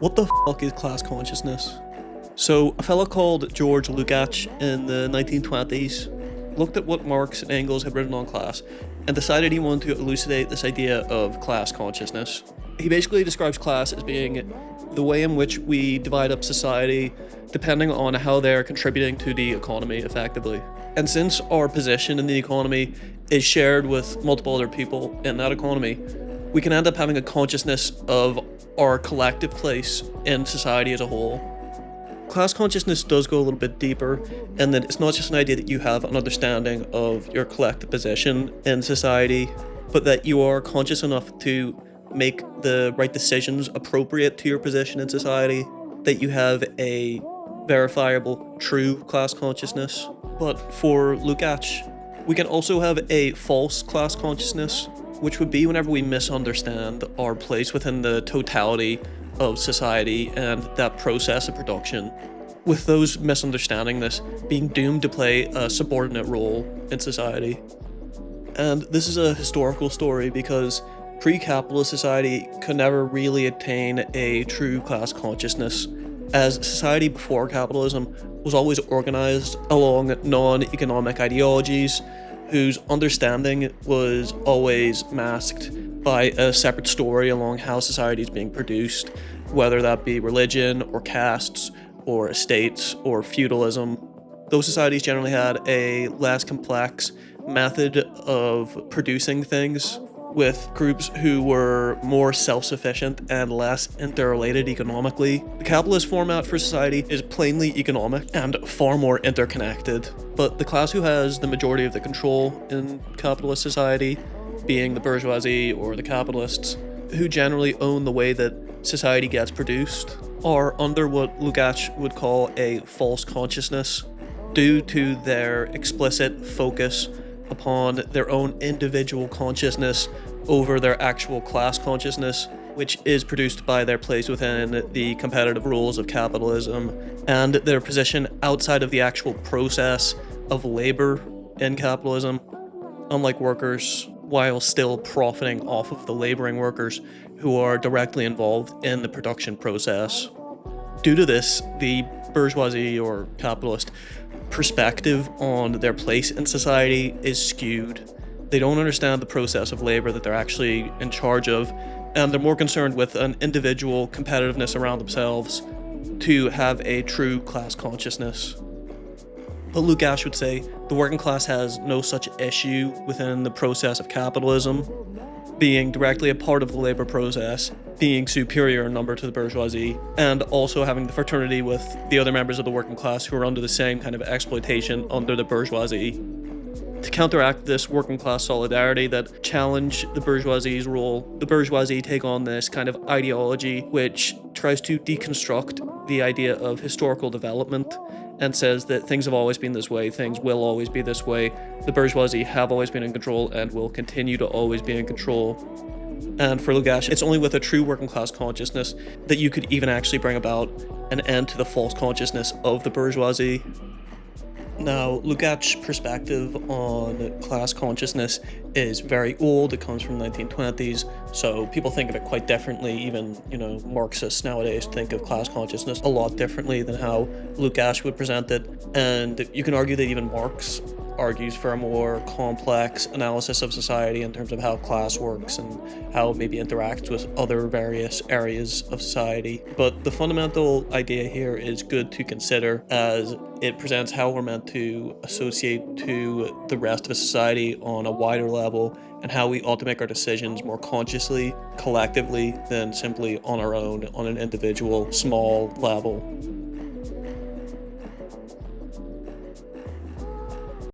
What the fuck is class consciousness? So, a fellow called Georg Lukacs in the 1920s looked at what Marx and Engels had written on class and decided he wanted to elucidate this idea of class consciousness. He basically describes class as being the way in which we divide up society depending on how they're contributing to the economy effectively. And since our position in the economy is shared with multiple other people in that economy, we can end up having a consciousness of our collective place in society as a whole. Class consciousness does go a little bit deeper, and that it's not just an idea that you have an understanding of your collective position in society, but that you are conscious enough to make the right decisions appropriate to your position in society, that you have a verifiable, true class consciousness. But for Lukács, we can also have a false class consciousness, which would be whenever we misunderstand our place within the totality of society and that process of production, with those misunderstanding this being doomed to play a subordinate role in society. And this is a historical story because pre-capitalist society could never really attain a true class consciousness, as society before capitalism was always organized along non-economic ideologies whose understanding was always masked by a separate story along how society is being produced, whether that be religion or castes or estates or feudalism. Those societies generally had a less complex method of producing things, with groups who were more self-sufficient and less interrelated economically. The capitalist format for society is plainly economic and far more interconnected, but the class who has the majority of the control in capitalist society, being the bourgeoisie or the capitalists, who generally own the way that society gets produced, are under what Lukács would call a false consciousness, due to their explicit focus upon their own individual consciousness over their actual class consciousness, which is produced by their place within the competitive rules of capitalism and their position outside of the actual process of labor in capitalism, unlike workers, while still profiting off of the laboring workers who are directly involved in the production process. Due to this, the bourgeoisie or capitalist perspective on their place in society is skewed. They don't understand the process of labor that they're actually in charge of, and they're more concerned with an individual competitiveness around themselves to have a true class consciousness. But Lukács would say the working class has no such issue within the process of capitalism, being directly a part of the labor process, being superior in number to the bourgeoisie, and also having the fraternity with the other members of the working class who are under the same kind of exploitation under the bourgeoisie. To counteract this working class solidarity that challenge the bourgeoisie's role, the bourgeoisie take on this kind of ideology which tries to deconstruct the idea of historical development and says that things have always been this way, things will always be this way, the bourgeoisie have always been in control and will continue to always be in control. And for Lukács, it's only with a true working class consciousness that you could even actually bring about an end to the false consciousness of the bourgeoisie. Now, Lukács' perspective on class consciousness is very old. It comes from the 1920s, so people think of it quite differently. Even, Marxists nowadays think of class consciousness a lot differently than how Lukács would present it. And you can argue that even Marx argues for a more complex analysis of society in terms of how class works and how it maybe interacts with other various areas of society. But the fundamental idea here is good to consider, as it presents how we're meant to associate to the rest of a society on a wider level and how we ought to make our decisions more consciously, collectively, than simply on our own, on an individual, small level.